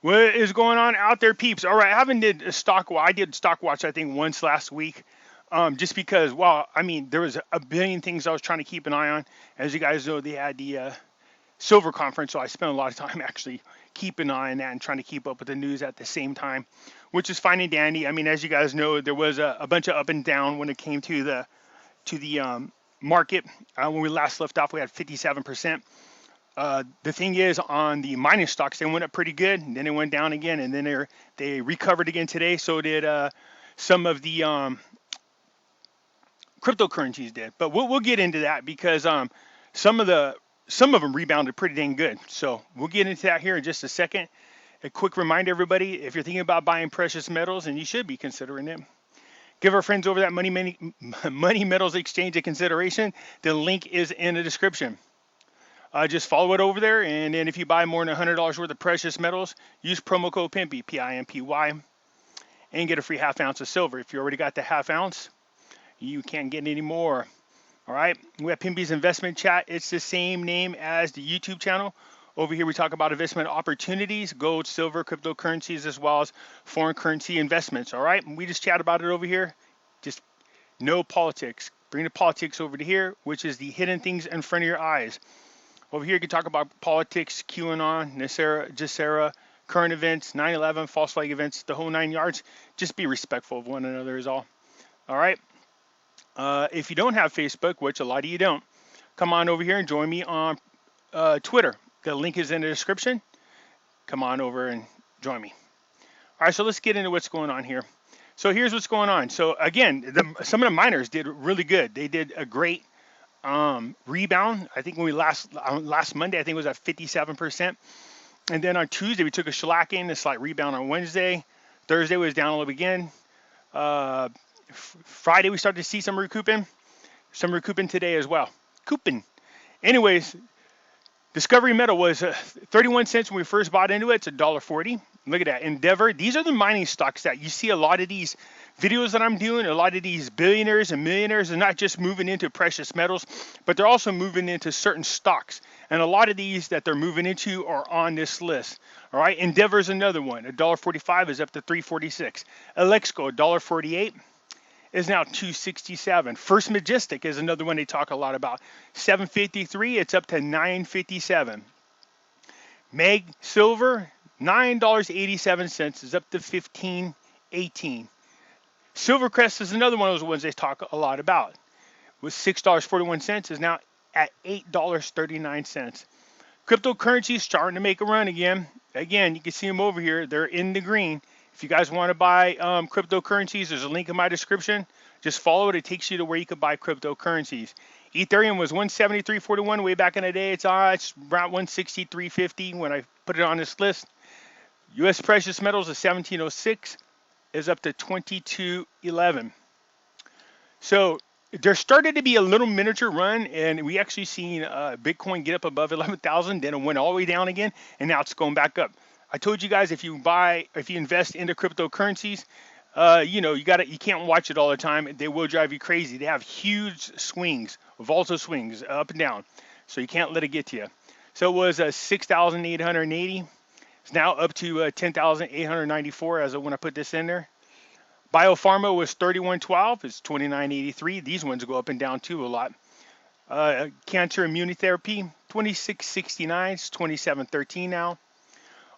What is going on out there, peeps? All right, I haven't did a stock. Well, I did stock watch I think once last week, just because. Well, I mean, there was a billion things I was trying to keep an eye on. As you guys know, they had the silver conference, so I spent a lot of time actually keeping an eye on that and trying to keep up with the news at the same time, which is fine and dandy. I mean, as you guys know, there was a bunch of up and down when it came to the market. When we last left off, we had 57%. The thing is, on the mining stocks, they went up pretty good, and then they went down again, and then they recovered again today. So did some of the cryptocurrencies did. But we'll get into that because some of them rebounded pretty dang good. So we'll get into that here in just a second. A quick reminder, everybody, if you're thinking about buying precious metals, and you should be considering it, give our friends over that Money Metals Exchange a consideration. The link is in the description. Just follow it over there, and then if you buy more than $100 worth of precious metals, use promo code Pimpy, P-I-M-P-Y, and get a free half ounce of silver. If you already got the half ounce, you can't get any more. All right, we have Pimpy's Investment Chat. It's the same name as the YouTube channel. Over here, we talk about investment opportunities, gold, silver, cryptocurrencies, as well as foreign currency investments. All right, we just chat about it over here. Just no politics. Bring the politics over to here, which is the hidden things in front of your eyes. Over here, you can talk about politics, QAnon, NESARA, GESARA, current events, 9/11, false flag events, the whole 9 yards. Just be respectful of one another is all. All right. If you don't have Facebook, which a lot of you don't, come on over here and join me on Twitter. The link is in the description. Come on over and join me. All right, so let's get into what's going on here. So here's what's going on. So again, some of the miners did really good. They did a great rebound. I think when we last Monday, I think it was at 57%. And then on Tuesday, we took a shellacking, a slight rebound on Wednesday. Thursday was down a little bit again. Friday, we started to see some recouping today as well. Anyways, Discovery Metal was 31 cents when we first bought into it. It's $1.40. Look at that. Endeavor. These are the mining stocks that you see a lot of these videos that I'm doing. A lot of these billionaires and millionaires are not just moving into precious metals, but they're also moving into certain stocks. And a lot of these that they're moving into are on this list. All right. Endeavor is another one. $1.45 is up to $3.46. Alexco, $1.48. is now $2.67. First Majestic is another one they talk a lot about. $7.53, it's up to $9.57. Meg Silver, $9.87 is up to $15.18. Silvercrest is another one of those ones they talk a lot about. With $6.41 is now at $8.39. Cryptocurrency is starting to make a run again. Again, you can see them over here. They're in the green. If you guys want to buy cryptocurrencies, there's a link in my description. Just follow it. It takes you to where you can buy cryptocurrencies. Ethereum was 173.41 way back in the day. It's around 163.50 when I put it on this list. U.S. precious metals is 1706, is up to 2211. So there started to be a little miniature run, and we actually seen Bitcoin get up above 11,000. Then it went all the way down again, and now it's going back up. I told you guys if you invest into cryptocurrencies, you can't watch it all the time. They will drive you crazy. They have huge swings, volatile swings, up and down. So you can't let it get to you. So it was 6,880. It's now up to 10,894 as of when I put this in there. Biopharma was 3112. It's 2983. These ones go up and down too a lot. Cancer immunotherapy 2669. It's 2713 now.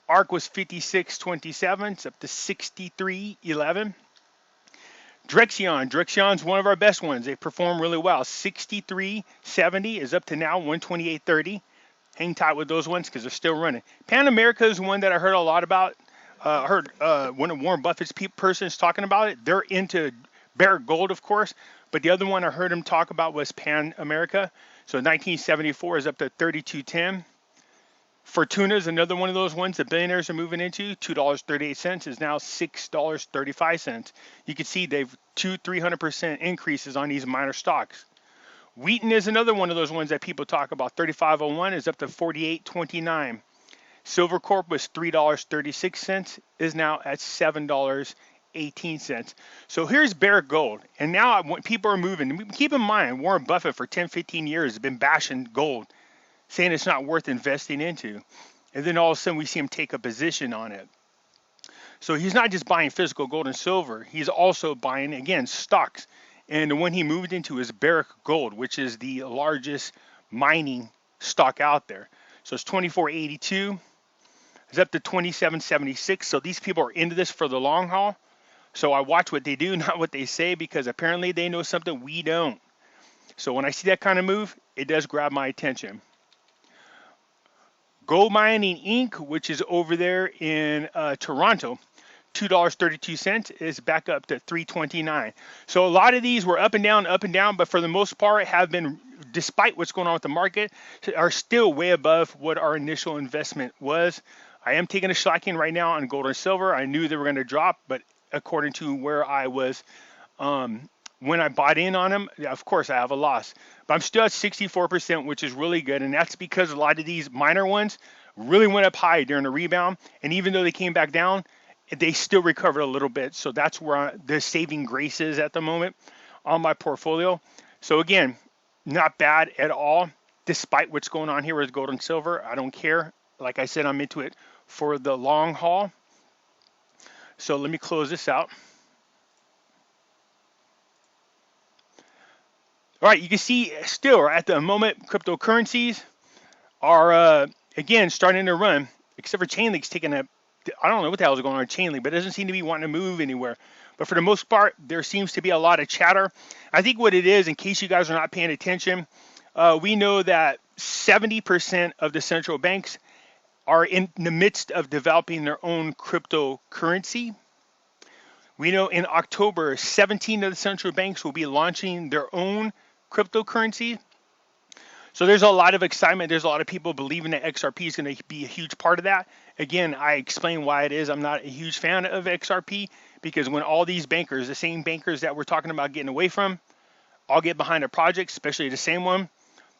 ARC was 56.27. It's up to 63.11. Drexion's one of our best ones. They perform really well. 63.70 is up to now 128.30. Hang tight with those ones because they're still running. Pan America is one that I heard a lot about. Heard one of Warren Buffett's persons talking about it. They're into Barrick Gold, of course, but the other one I heard him talk about was Pan America. So 1974 is up to 32.10. Fortuna is another one of those ones that billionaires are moving into. $2.38 is now $6.35. You can see they've 300% increases on these minor stocks. Wheaton is another one of those ones that people talk about. 35.01 is up to 48.29. Silvercorp was $3.36, is now at $7.18. So here's Barrick Gold. And now when people are moving, keep in mind, Warren Buffett for 10, 15 years has been bashing gold, saying it's not worth investing into. and then all of a sudden we see him take a position on it. So he's not just buying physical gold and silver, he's also buying, again, stocks. And the one he moved into is Barrick Gold, which is the largest mining stock out there. So it's 24.82. It's up to 27.76. So these people are into this for the long haul. So I watch what they do, not what they say, because apparently they know something we don't. So when I see that kind of move, it does grab my attention. Gold Mining Inc., which is over there in Toronto, $2.32 is back up to $3.29. So a lot of these were up and down, but for the most part have been, despite what's going on with the market, are still way above what our initial investment was. I am taking a shocking right now on gold and silver. I knew they were going to drop, but according to where I was when I bought in on them, of course I have a loss. But I'm still at 64%, which is really good, and that's because a lot of these minor ones really went up high during the rebound, and even though they came back down, they still recovered a little bit. So that's where the saving grace is at the moment on my portfolio. So again, not bad at all, despite what's going on here with gold and silver. I don't care. Like I said, I'm into it for the long haul. So let me close this out. All right, you can see still at the moment, cryptocurrencies are, again, starting to run, except for Chainlink's taking a, I don't know what the hell is going on with Chainlink, but it doesn't seem to be wanting to move anywhere. But for the most part, there seems to be a lot of chatter. I think what it is, in case you guys are not paying attention, we know that 70% of the central banks are in the midst of developing their own cryptocurrency. We know in October, 17 of the central banks will be launching their own cryptocurrency. So there's a lot of excitement. There's a lot of people believing that XRP is going to be a huge part of that. Again, I explain why it is. I'm not a huge fan of XRP because when all these bankers, the same bankers that we're talking about getting away from, all get behind a project, especially the same one,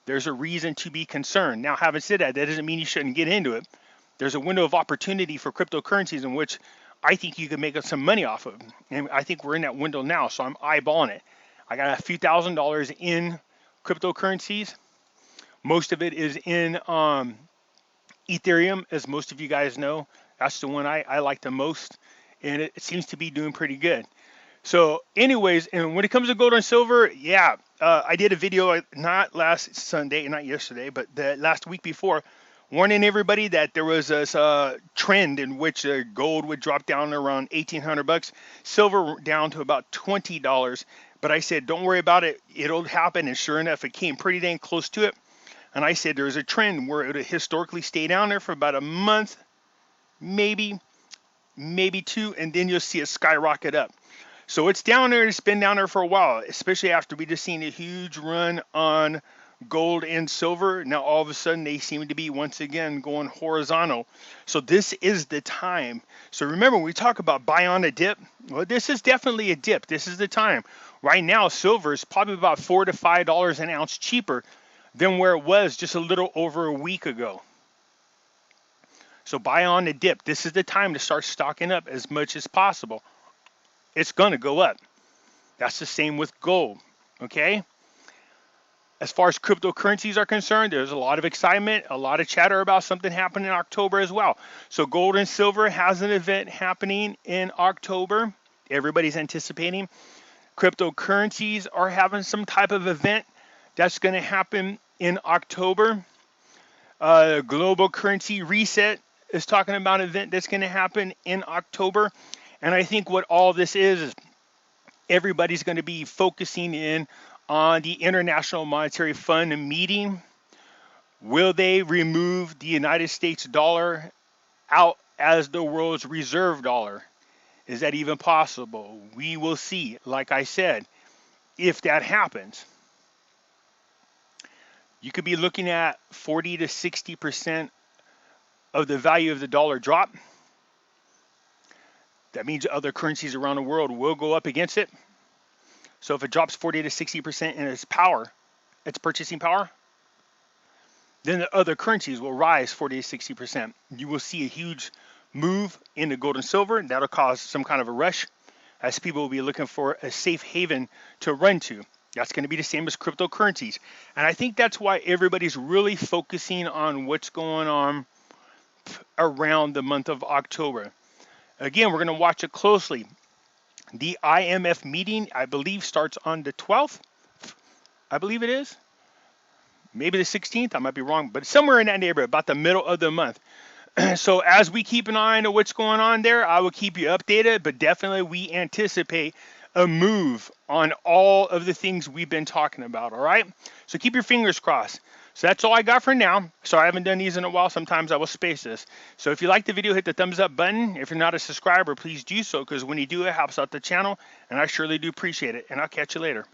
there's a reason to be concerned. Now, having said that, that doesn't mean you shouldn't get into it. There's a window of opportunity for cryptocurrencies in which I think you can make some money off of. And I think we're in that window now, so I'm eyeballing it. I got a few $1,000s in cryptocurrencies. Most of it is in Ethereum, as most of you guys know. That's the one I like the most, and it seems to be doing pretty good. So anyways, and when it comes to gold and silver, yeah, I did a video not last Sunday, not yesterday, but the last week before, warning everybody that there was this trend in which gold would drop down around $1,800, silver down to about $20. But I said, don't worry about it. It'll happen. And sure enough, it came pretty dang close to it. And I said there's a trend where it would historically stay down there for about a month, maybe two, and then you'll see it skyrocket up. So it's down there. It's been down there for a while, especially after we just seen a huge run on gold and silver. Now all of a sudden they seem to be once again going horizontal. So this is the time. So remember, when we talk about buy on a dip, well, this is definitely a dip. This is the time. Right now, silver is probably about $4 to $5 an ounce cheaper than where it was just a little over a week ago. So buy on the dip. This is the time to start stocking up as much as possible. It's going to go up. That's the same with gold. Okay? As far as cryptocurrencies are concerned, there's a lot of excitement, a lot of chatter about something happening in October as well. So gold and silver has an event happening in October. Everybody's anticipating. Cryptocurrencies are having some type of event that's going to happen in October. Global Currency Reset is talking about an event that's going to happen in October. And I think what all this is everybody's going to be focusing in on the International Monetary Fund meeting. Will they remove the United States dollar out as the world's reserve dollar? Is that even possible? We will see, like I said, if that happens. You could be looking at 40 to 60% of the value of the dollar drop. That means other currencies around the world will go up against it. So if it drops 40 to 60% in its power, its purchasing power, then the other currencies will rise 40 to 60%. You will see a huge move into gold and silver. That'll cause some kind of a rush as people will be looking for a safe haven to run to. That's going to be the same as cryptocurrencies. And I think that's why everybody's really focusing on what's going on up around the month of October. Again, we're going to watch it closely. The IMF meeting, I believe, starts on the 12th. I believe it is. Maybe the 16th. I might be wrong, but somewhere in that neighborhood, about the middle of the month. So as we keep an eye on what's going on there, I will keep you updated, but definitely we anticipate a move on all of the things we've been talking about, all right? So keep your fingers crossed. So that's all I got for now. So I haven't done these in a while. Sometimes I will space this. So if you like the video, hit the thumbs up button. If you're not a subscriber, please do so, because when you do, it helps out the channel, and I surely do appreciate it. And I'll catch you later.